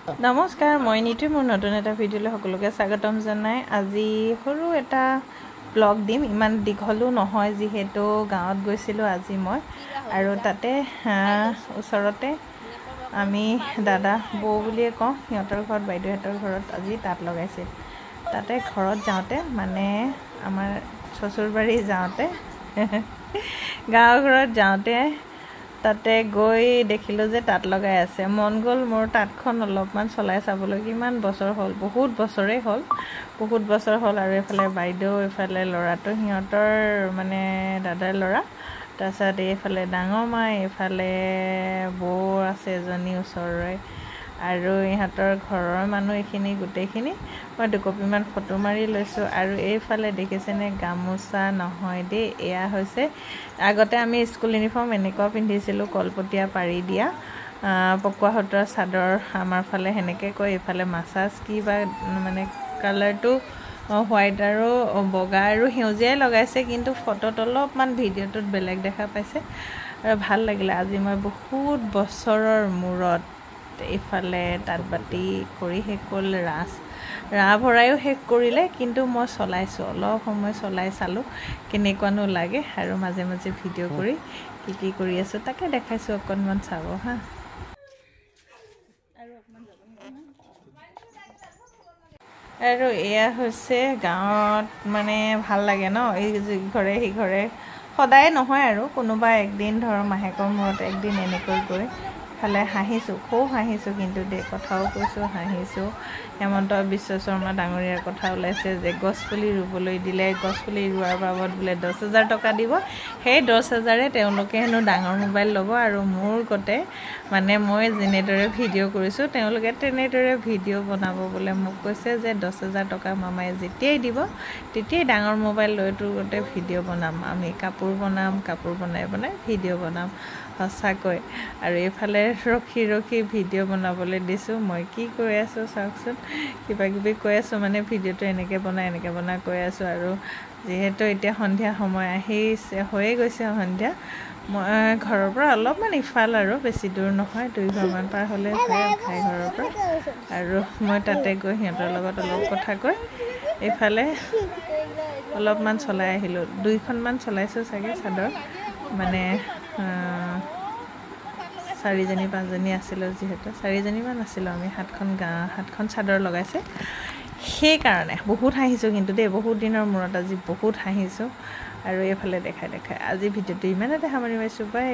নমস্কাৰ, মই নীতি মোৰ নতুন এটা ভিডিঅ'লৈ সকলোকে স্বাগতম জনাই। আজি সৰু এটা ব্লগ দিম। ইমান দীঘলো নহয় যিহেতু গাঁৱত গৈছিলোঁ আজি মই, আৰু তাতে ওচৰতে আমি দাদা বৌ বুলিয়ে কওঁ, সিহঁতৰ ঘৰত বাইদেউহঁতৰ ঘৰত আজি তাঁত লগাইছিল। তাতে ঘৰত যাওঁতে মানে আমাৰ শ্বশুৰবাৰী যাওঁতে গাঁৱৰ ঘৰত যাওঁতে তাতে গৈ দেখিলোঁ যে তাঁত লগাই আছে। মন গ'ল মোৰ তাঁতখন অলপমান চলাই চাবলৈ। কিমান বছৰ হ'ল, বহুত বছৰেই হ'ল, বহুত বছৰ হ'ল। আৰু এইফালে বাইদেউ, এইফালে ল'ৰাটো সিহঁতৰ মানে দাদাৰ ল'ৰা, তাৰপিছত এইফালে ডাঙৰ মা, এইফালে বৌ আছে এজনী ওচৰৰে, আৰু ইহঁতৰ ঘৰৰ মানুহ এইখিনি গোটেইখিনি মই দুকপিমান ফটো মাৰি লৈছোঁ। আৰু এইফালে দেখিছেনে গামোচা নহয় দেই, এয়া হৈছে আগতে আমি স্কুল ইউনিফৰ্ম এনেকুৱা পিন্ধিছিলোঁ, কলপতীয়া পাৰি দিয়া পকোৱা সূতাৰ চাদৰ আমাৰ ফালে সেনেকৈ কয়, এইফালে মাছাজ কি বা মানে কালাৰটো হোৱাইট আৰু বগা আৰু সেউজীয়াই লগাইছে, কিন্তু ফটোত অলপমান ভিডিঅ'টোত বেলেগ দেখা পাইছে। আৰু ভাল লাগিলে। আজি মই বহুত বছৰৰ মূৰত এইফালে তাঁত বাতি কৰি শেষ হ'ল, ৰাহ ভৰাইও শেষ কৰিলে, কিন্তু মই চলাইছোঁ, অলপ সময় চলাই চালোঁ কেনেকুৱানো লাগে, আৰু মাজে মাজে ভিডিঅ' কৰি কি কৰি আছোঁ তাকে দেখাইছোঁ, অকণমান চাব হা। আৰু এয়া হৈছে গাঁৱত মানে ভাল লাগে ন, এই ইঘৰে সিঘৰে সদায় নহয় আৰু কোনোবা একদিন ধৰ মাহেকৰ মূৰত একদিন এনেকৈ গৈ ফালে হাঁহিছোঁ, খুব হাঁহিছোঁ, কিন্তু দেই কথাও কৈছোঁ, হাঁহিছোঁ। হেমন্ত বিশ্ব শৰ্মা ডাঙৰীয়াৰ কথা ওলাইছে যে গছপুলি ৰুবলৈ দিলে, গছপুলি ৰোৱাৰ বাবদ বোলে 10,000 টকা দিব। সেই 10,000ৰে তেওঁলোকে হেনো ডাঙৰ মোবাইল ল'ব, আৰু মোৰ গতে মানে মই যেনেদৰে ভিডিঅ' কৰিছোঁ তেওঁলোকে তেনেদৰে ভিডিঅ' বনাব বোলে। মোক কৈছে যে 10,000 টকা মামাই যেতিয়াই দিব তেতিয়াই ডাঙৰ মোবাইল লৈ তোৰ গতে ভিডিঅ' বনাম, আমি কাপোৰ বনাম, কাপোৰ বনাই ভিডিঅ' বনাম। সঁচাকৈ। আৰু এইফালে ৰখি ভিডিঅ' বনাবলৈ দিছোঁ। মই কি কৈ আছোঁ চাওকচোন, কিবা কিবি কৈ আছোঁ, মানে ভিডিঅ'টো এনেকৈ বনাই কৈ আছোঁ। আৰু যিহেতু এতিয়া সন্ধিয়া সময় হৈয়ে গৈছে সন্ধিয়া, মই ঘৰৰ পৰা অলপমান ইফাল আৰু বেছি দূৰ নহয়, 2 ঘৰমান পাৰ হ'লে ভাই ঘৰৰ পৰা। আৰু মই তাতে গৈ সিহঁতৰ লগত অলপ কথা কৈ এইফালে অলপমান চলাই আহিলোঁ। 2খনমান চলাইছোঁ চাগে চাদৰ, মানে 4জনী-5জনী আছিলোঁ, যিহেতু 4জনীমান আছিলোঁ আমি, 7খন চাদৰ লগাইছে, সেইকাৰণে বহুত হাঁহিছোঁ। কিন্তু দেই বহুত দিনৰ মূৰত আজি বহুত হাঁহিছোঁ। আৰু এইফালে দেখাই আজি ভিডিঅ'টো ইমানতে সামৰি মাৰিছোঁ, বাই।